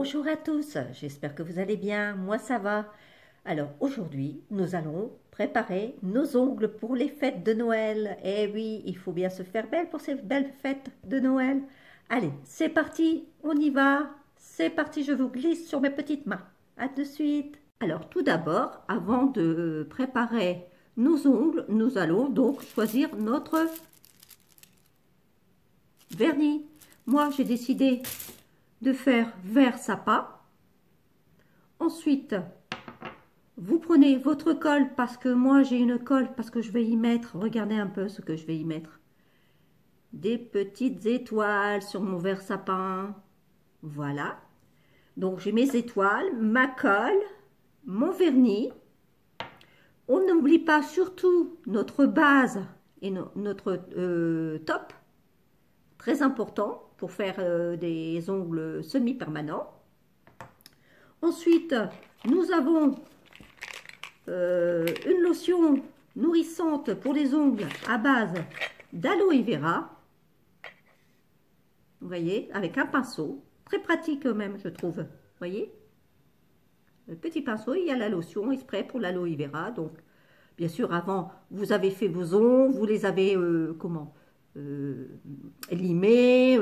Bonjour à tous, j'espère que vous allez bien, moi ça va. Alors aujourd'hui, nous allons préparer nos ongles pour les fêtes de Noël. Eh oui, il faut bien se faire belle pour ces belles fêtes de Noël. Allez, c'est parti, on y va. C'est parti, je vous glisse sur mes petites mains. À de suite. Alors tout d'abord, avant de préparer nos ongles, nous allons donc choisir notre vernis. Moi, j'ai décidé de faire vert sapin. Ensuite, vous prenez votre colle, parce que moi j'ai une colle, parce que je vais y mettre, regardez un peu ce que je vais y mettre. Des petites étoiles sur mon vert sapin. Voilà. Donc j'ai mes étoiles, ma colle, mon vernis. On n'oublie pas surtout notre base et notre top. Très important pour faire des ongles semi-permanents. Ensuite, nous avons une lotion nourrissante pour les ongles à base d'aloe vera. Vous voyez, avec un pinceau. Très pratique même, je trouve. Vous voyez, le petit pinceau, il y a la lotion exprès pour l'aloe vera. Donc, bien sûr, avant, vous avez fait vos ongles, vous les avez, limés,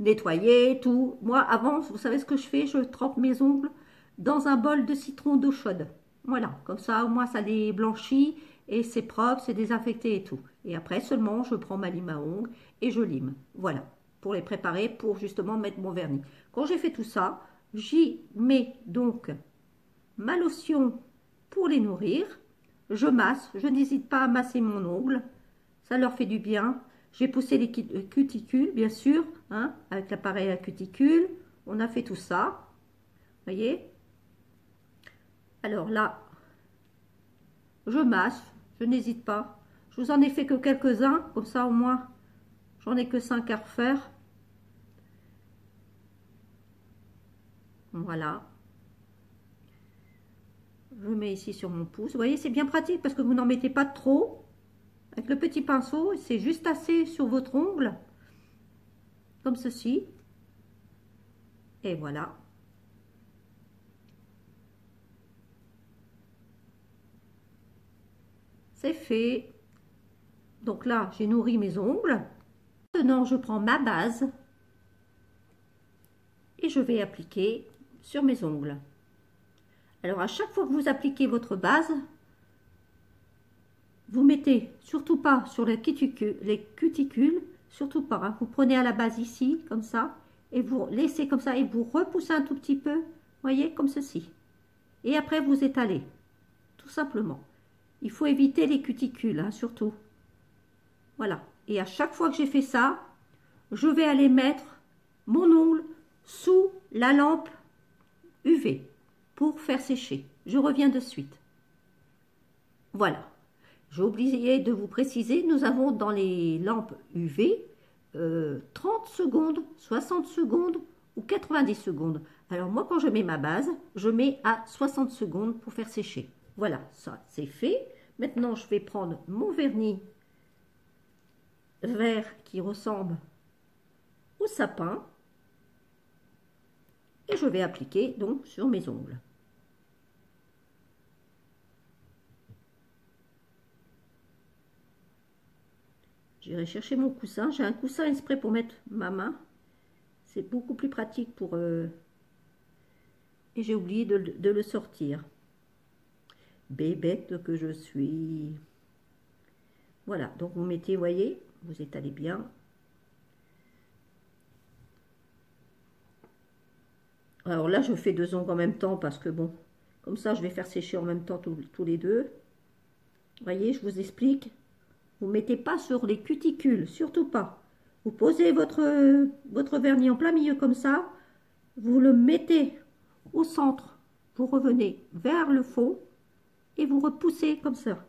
nettoyés, tout. Moi, avant, vous savez ce que je fais? Je trempe mes ongles dans un bol de citron d'eau chaude. Voilà, comme ça, au moins, ça les blanchit et c'est propre, c'est désinfecté et tout. Et après, seulement, je prends ma lime à ongles et je lime. Voilà, pour les préparer, pour justement mettre mon vernis. Quand j'ai fait tout ça, j'y mets donc ma lotion pour les nourrir. Je masse, je n'hésite pas à masser mon ongle. Ça leur fait du bien. J'ai poussé les cuticules, bien sûr, hein, avec l'appareil à cuticule. On a fait tout ça. Vous voyez? Alors là, je masse, je n'hésite pas. Je vous en ai fait que quelques-uns, comme ça au moins, j'en ai que 5 à refaire. Voilà. Je mets ici sur mon pouce. Vous voyez, c'est bien pratique parce que vous n'en mettez pas trop. Avec le petit pinceau, c'est juste assez sur votre ongle, comme ceci. Et voilà. C'est fait. Donc là, j'ai nourri mes ongles. Maintenant, je prends ma base et je vais appliquer sur mes ongles. Alors, à chaque fois que vous appliquez votre base, vous mettez surtout pas sur les cuticules, surtout pas. Hein. Vous prenez à la base ici, comme ça, et vous laissez comme ça, et vous repoussez un tout petit peu, voyez, comme ceci. Et après, vous étalez, tout simplement. Il faut éviter les cuticules, hein, surtout. Voilà. Et à chaque fois que j'ai fait ça, je vais aller mettre mon ongle sous la lampe UV pour faire sécher. Je reviens de suite. Voilà. J'ai oublié de vous préciser, nous avons dans les lampes UV 30 secondes, 60 secondes ou 90 secondes. Alors moi, quand je mets ma base, je mets à 60 secondes pour faire sécher. Voilà, ça c'est fait. Maintenant, je vais prendre mon vernis vert qui ressemble au sapin et je vais appliquer donc sur mes ongles. J'irai chercher mon coussin. J'ai un coussin exprès pour mettre ma main. C'est beaucoup plus pratique pour... Et j'ai oublié de le sortir. Bébête que je suis. Voilà, donc vous mettez, voyez, vous étalez bien. Alors là, je fais 2 ongles en même temps parce que bon, comme ça, je vais faire sécher en même temps tous les deux. Voyez, je vous explique. Vous ne mettez pas sur les cuticules, surtout pas. Vous posez votre vernis en plein milieu comme ça. Vous le mettez au centre. Vous revenez vers le fond et vous repoussez comme ça.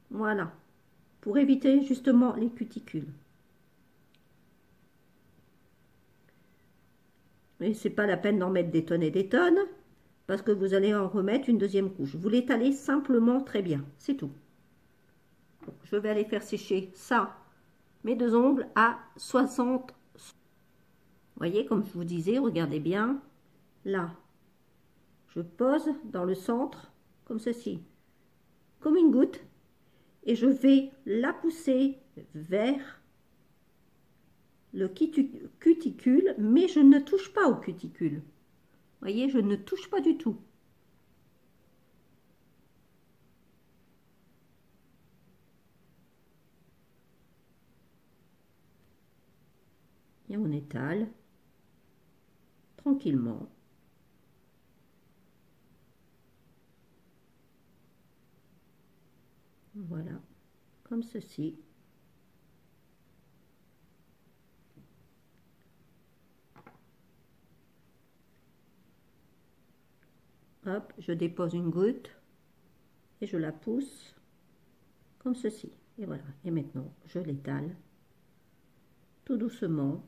Voilà. Pour éviter justement les cuticules. Et c'est pas la peine d'en mettre des tonnes et des tonnes parce que vous allez en remettre une deuxième couche. Vous l'étalez simplement très bien. C'est tout. Je vais aller faire sécher ça, mes 2 ongles à 60. voyez, comme je vous disais, regardez bien. Là, je pose dans le centre, comme ceci, comme une goutte. Et je vais la pousser vers le cuticule, mais je ne touche pas au cuticule. Voyez, je ne touche pas du tout. Et on étale tranquillement. Voilà, comme ceci. Hop, je dépose une goutte et je la pousse comme ceci. Et voilà. Et maintenant, je l'étale tout doucement.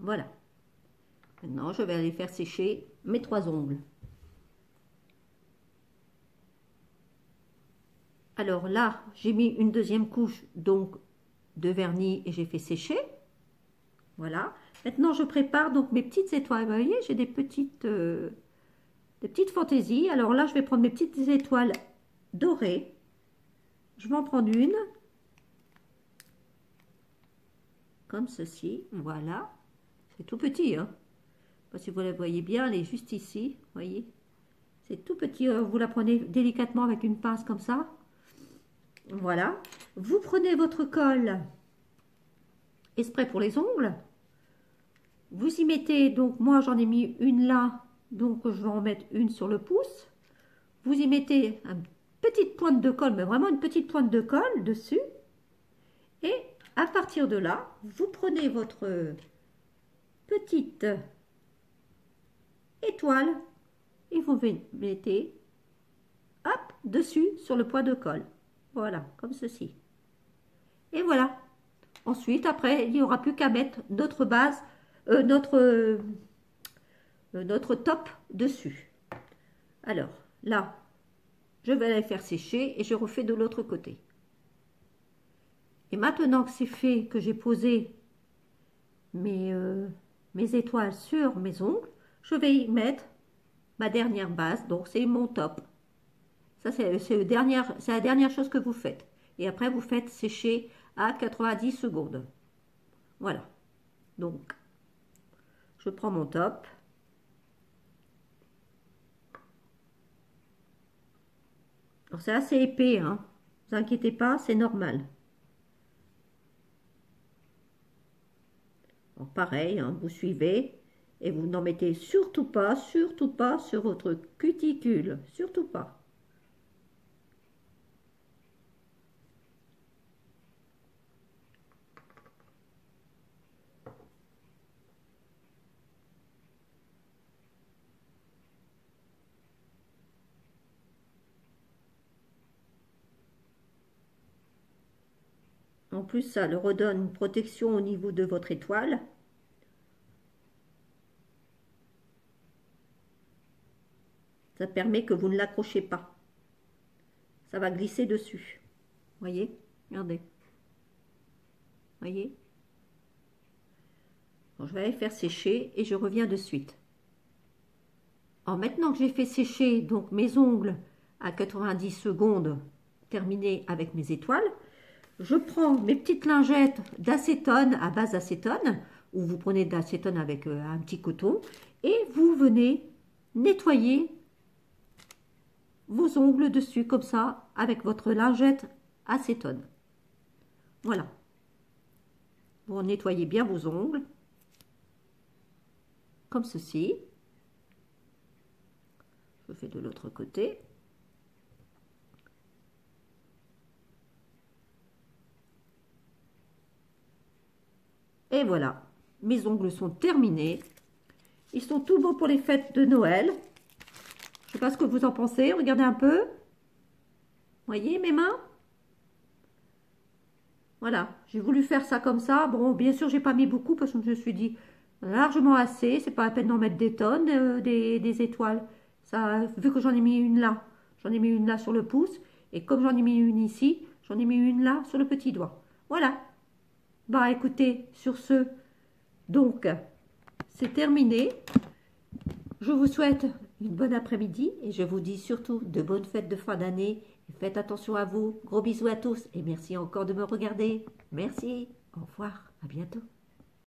Voilà. Maintenant, je vais aller faire sécher mes 3 ongles. Alors là, j'ai mis une deuxième couche donc de vernis et j'ai fait sécher. Voilà. Maintenant, je prépare donc mes petites étoiles. Vous voyez, j'ai des petites fantaisies. Alors là, je vais prendre mes petites étoiles dorées. Je vais en prendre une. Comme ceci. Voilà. C'est tout petit, hein. Si vous la voyez bien, elle est juste ici. Voyez. C'est tout petit. Vous la prenez délicatement avec une pince comme ça. Voilà. Vous prenez votre colle exprès pour les ongles. Vous y mettez, donc moi j'en ai mis une là, donc je vais en mettre une sur le pouce. Vous y mettez une petite pointe de colle, mais vraiment une petite pointe de colle dessus. Et à partir de là, vous prenez votre petite étoile et vous mettez hop, dessus sur le point de colle. Voilà, comme ceci. Et voilà. Ensuite, après, il n'y aura plus qu'à mettre notre base, notre top dessus. Alors, là, je vais les faire sécher et je refais de l'autre côté. Et maintenant que c'est fait, que j'ai posé mes étoiles sur mes ongles, je vais y mettre ma dernière base, donc c'est mon top. Ça, c'est la dernière chose que vous faites. Et après, vous faites sécher à 90 secondes. Voilà. Donc, je prends mon top. Alors, c'est assez épais, hein. Ne vous inquiétez pas, c'est normal. Alors, pareil, hein, vous suivez et vous n'en mettez surtout pas sur votre cuticule. Surtout pas. En plus, ça le redonne une protection au niveau de votre étoile. Ça permet que vous ne l'accrochez pas. Ça va glisser dessus. Voyez? Regardez. Voyez? Bon, je vais aller faire sécher et je reviens de suite. Alors maintenant que j'ai fait sécher donc mes ongles à 90 secondes, terminés avec mes étoiles, je prends mes petites lingettes d'acétone à base d'acétone, ou vous prenez de l'acétone avec un petit coton, et vous venez nettoyer vos ongles dessus comme ça avec votre lingette acétone. Voilà. Vous nettoyez bien vos ongles comme ceci. Je fais de l'autre côté. Et voilà, mes ongles sont terminés. Ils sont tout beaux pour les fêtes de Noël. Je ne sais pas ce que vous en pensez. Regardez un peu. Voyez mes mains? Voilà. Voilà, j'ai voulu faire ça comme ça. Bon, bien sûr, j'ai pas mis beaucoup parce que je me suis dit largement assez. C'est pas la peine d'en mettre des tonnes, des étoiles. Ça, vu que j'en ai mis une là, j'en ai mis une là sur le pouce. Et comme j'en ai mis une ici, j'en ai mis une là sur le petit doigt. Voilà. Bah écoutez, sur ce, donc, c'est terminé. Je vous souhaite une bonne après-midi et je vous dis surtout de bonnes fêtes de fin d'année. Faites attention à vous. Gros bisous à tous et merci encore de me regarder. Merci. Au revoir. À bientôt.